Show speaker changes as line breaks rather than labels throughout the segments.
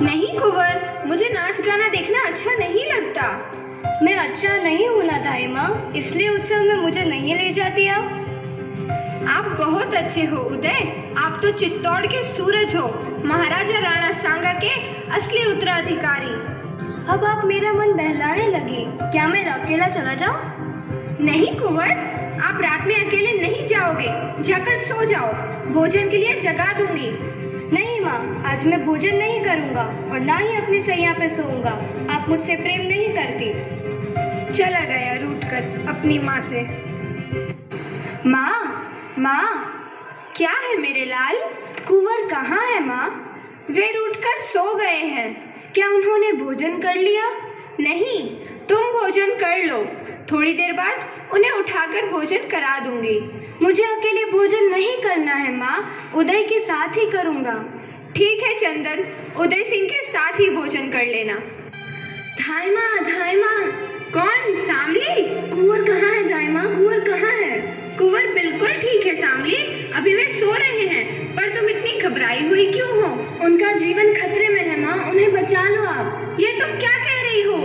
नहीं कुंवर, मुझे नाच गाना देखना अच्छा नहीं लगता।
मैं अच्छा नहीं हूँ ना दाई माँ, इसलिए उत्सव में मुझे नहीं ले जाती आप।
आप बहुत अच्छे हो उदय। आप तो चित्तौड़ के सूरज हो, महाराजा राणा सांगा के असली उत्तराधिकारी।
अब आप मेरा मन बहलाने लगी। क्या मैं अकेला चला जाऊँ?
नहीं कुंवर, आप रात में अकेले नहीं जाओगे। जाकर सो जाओ, भोजन के लिए जगा दूंगी।
नहीं माँ, आज मैं भोजन नहीं करूँगा और ना ही अपनी सैया पे सोऊंगा। आप मुझसे प्रेम नहीं करती।
चला गया रूठ कर अपनी माँ से।
माँ, माँ,
क्या है मेरे लाल?
कुंवर कहाँ है माँ?
वे रूठकर सो गए हैं।
क्या उन्होंने भोजन कर लिया?
नहीं, तुम भोजन कर लो। थोड़ी देर बाद उन्हें उठाकर भोजन करा दूंगी।
मुझे अकेले भोजन नहीं करना है माँ, उदय के साथ ही करूँगा।
ठीक है चंदन, उदय सिंह के साथ ही भोजन कर लेना।
धाई माँ, धाई माँ।
कौन? सामली?
कुंवर कहाँ है दाई माँ? कुंवर कहाँ है?
कुंवर बिल्कुल ठीक है सामली, अभी वे सो रहे हैं। पर तुम इतनी घबराई हुई क्यों हो?
उनका जीवन खतरे में है माँ, उन्हें बचा लो आप।
ये तुम क्या कह रही हो?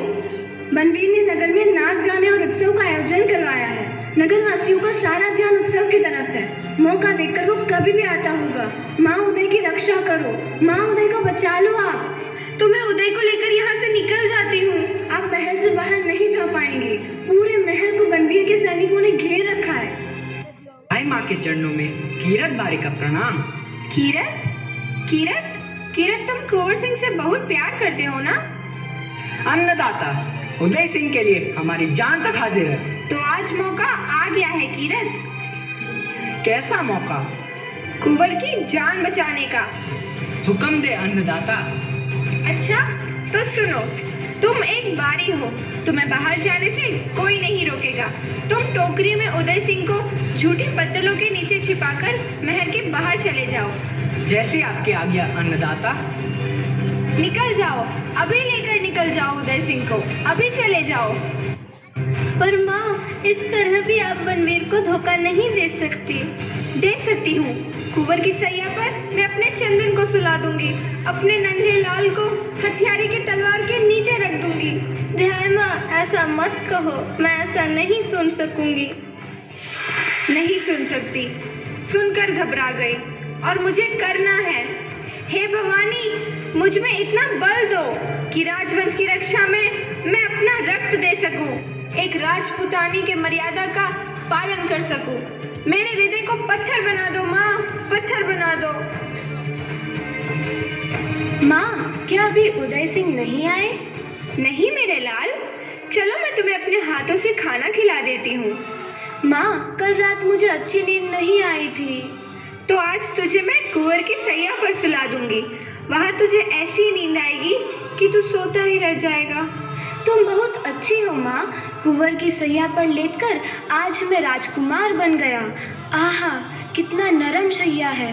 बनवीर ने नगर में नाच गाने और उत्सव का आयोजन करवाया है। नगर वासियों का सारा ध्यान उत्सव की तरफ है। मौका देखकर वो कभी भी आता होगा। माँ उदय की रक्षा करो, माँ उदय को बचा लो आप।
तो मैं उदय को लेकर यहाँ से निकल जाती हूँ।
आप महल से बाहर नहीं जा पाएंगे। पूरे महल को बनवीर के सैनिकों ने घेर रखा है।
आई माँ के चरणों में कीरत बारी का प्रणाम।
कीरत? कीरत? कीरत, तुम कुंवर सिंह से बहुत प्यार करते हो ना?
अन्नदाता उदय सिंह के लिए हमारी जान तक हाजिर है।
तो आज मौका आ गया है कीरत।
कैसा मौका?
कुंवर की जान बचाने का।
हुक्म दे अन्नदाता।
अच्छा तो सुनो, तुम एक बारी हो, तुम्हें बाहर जाने से कोई नहीं रोकेगा। तुम टोकरी में उदय सिंह को झूठी पत्तलों के नीचे छिपाकर महल के बाहर चले जाओ।
जैसी आपकी आज्ञा अन्नदाता।
निकल जाओ, अभी लेकर निकल जाओ उदय सिंह को, अभी चले जाओ।
पर माँ, इस तरह भी आप बनवीर को धोखा नहीं दे सकती।
दे सकती हूँ। कुंवर की सैया पर मैं अपने चंदन को सुला दूंगी, अपने नन्हे लाल को हथियारे के तलवार के नीचे रख दूंगी।
धाई माँ, ऐसा मत कहो, मैं ऐसा नहीं सुन सकूंगी।
नहीं सुन सकती, सुनकर घबरा गई और मुझे करना है। हे भवानी, मुझ में इतना बल दो कि राजवंश की रक्षा में मैं अपना रक्त दे सकूं, एक राजपुतानी के मर्यादा का पालन कर सकूं। मेरे हृदय को पत्थर बना दो माँ, पत्थर बना दो।
माँ, क्या अभी उदय सिंह नहीं आए?
नहीं मेरे लाल, चलो मैं तुम्हें अपने हाथों से खाना खिला देती हूँ।
माँ, कल रात मुझे अच्छी नींद नहीं आई थी।
तो आज तुझे मैं कुंवर की सैया पर सुला दूंगी। वहाँ तुझे ऐसी नींद आएगी कि तू सोता ही रह जाएगा।
तुम बहुत अच्छी हो माँ। कुंवर की सैया पर लेटकर आज मैं राजकुमार बन गया। आहा, कितना नरम सैया है।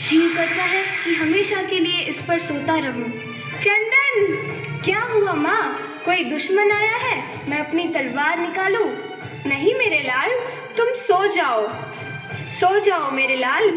जी करता है कि हमेशा के लिए इस पर सोता रहूं।
चंदन!
क्या हुआ माँ? कोई दुश्मन आया है? मैं अपनी तलवार निकालूं?
नहीं मेरे लाल, तुम सो जाओ, सो जाओ मेरे लाल।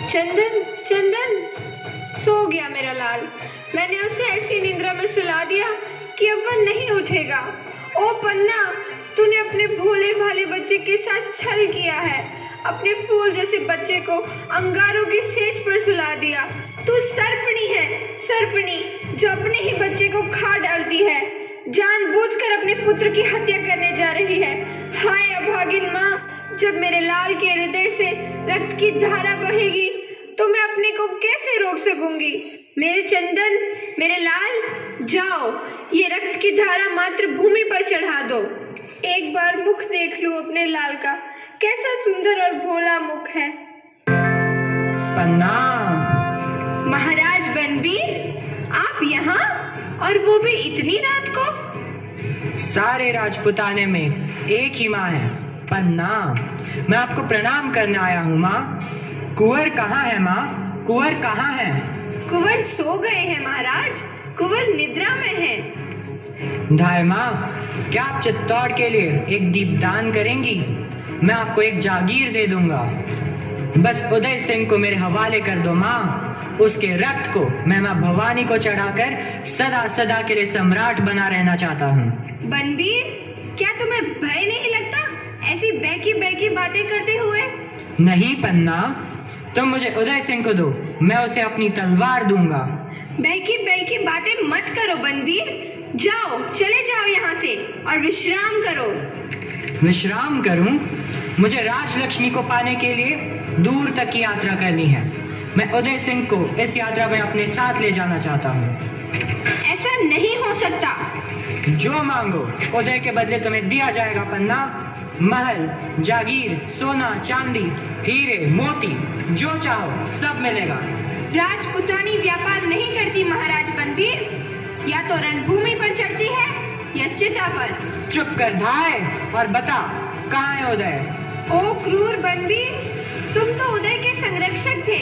चंदन, चंदन! सो गया मेरा लाल। मैंने उसे ऐसी निंद्रा में सुला दिया कि अब वह नहीं उठेगा। ओ पन्ना, तूने अपने भोले भाले बच्चे के साथ छल किया है। अपने फूल जैसे बच्चे को अंगारों की सेज पर सुला दिया। तू सर्पणी है, सर्पणी, जो अपने ही बच्चे को खा डालती है। जानबूझकर अपने पुत्र की हत्या करने जा रही है। हाय अभागिन माँ, जब मेरे लाल के हृदय से रक्त की धारा बहेगी तो मैं अपने को कैसे रोक सकूंगी। मेरे चंदन, मेरे लाल, जाओ, ये रक्त की धारा मात्र भूमि पर चढ़ा दो। एक बार मुख देख लूं अपने लाल का, कैसा सुंदर और भोला मुख है।
पन्ना!
महाराज बनबीर, आप यहाँ, और वो भी इतनी रात को?
सारे राजपुताने में एक ही माँ है, पन्ना। मैं आपको प्रणाम करने आया हूँ माँ। कुंवर कहाँ है माँ? कुंवर कहाँ है?
कुंवर सो गए हैं महाराज, कुंवर निद्रा में है।
धाय माँ, क्या आप चित्तौड़ के लिए एक दीपदान करेंगी? मैं आपको एक जागीर दे दूंगा। बस उदय सिंह को मेरे हवाले कर दो माँ। उसके रक्त को मैं माँ भवानी को चढ़ाकर सदा सदा के लिए सम्राट बना रहना चाहता हूँ।
बनबीर, क्या तुम्हें भय नहीं लगता ऐसी बहकी बहकी बातें करते हुए?
नहीं पन्ना, तुम मुझे उदय सिंह को दो, मैं उसे अपनी तलवार दूंगा।
बहकी बहकी बातें मत करो बनबीर, जाओ, चले जाओ यहाँ से और विश्राम करो।
विश्राम करूं? मुझे राजलक्ष्मी को पाने के लिए दूर तक की यात्रा करनी है। मैं उदय सिंह को इस यात्रा में अपने साथ ले जाना चाहता हूँ।
ऐसा नहीं हो सकता।
जो मांगो उदय के बदले तुम्हें दिया जाएगा पन्ना। महल, जागीर, सोना, चांदी, हीरे, मोती, जो चाहो सब मिलेगा।
राजपुतानी व्यापार नहीं करती महाराज बनबीर, या तो रणभूमि पर चढ़ती है या चिता पर।
चुप कर धाय और बता, कहाँ है उदय?
ओ क्रूर बनबीर, तुम तो उदय के संरक्षक थे।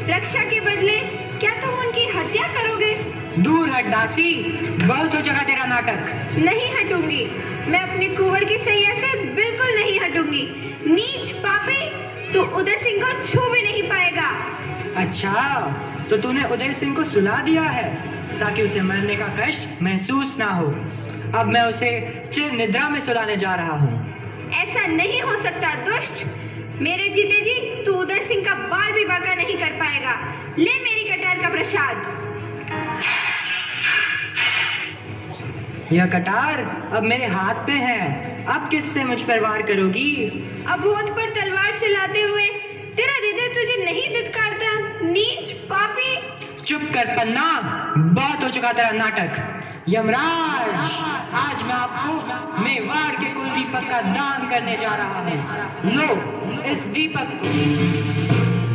रक्षा के बदले क्या तुम उनकी हत्या करोगे?
दूर हट दासी, बहुत हो चुका तेरा नाटक।
नहीं हटूंगी, मैं अपनी कुंवर की सैया से बिल्कुल नहीं हटूंगी। नीच पापी, तू उदय सिंह को छू भी नहीं पाएगा।
अच्छा, तो तूने उदय सिंह को सुला दिया है ताकि उसे मरने का कष्ट महसूस ना हो। अब मैं उसे चिर निद्रा में सुलाने जा रहा हूँ।
ऐसा नहीं हो सकता दुष्ट। मेरे जीते जी तू उदय सिंह का बाल भी बांका नहीं कर पाएगा। ले मेरी कटार का प्रसाद।
यह कटार अब मेरे हाथ पे है, अब किससे मुझ पर वार करोगी?
अबोध पर तलवार चलाते हुए तेरा हृदय तुझे नहीं धिक्कारता? नीच पापी।
चुप कर पन्ना, बहुत हो चुका तेरा नाटक। यमराज, आज मैं आपको मेवाड़ के कुल दीपक का दान करने जा रहा हूँ। लो इस दीपक को।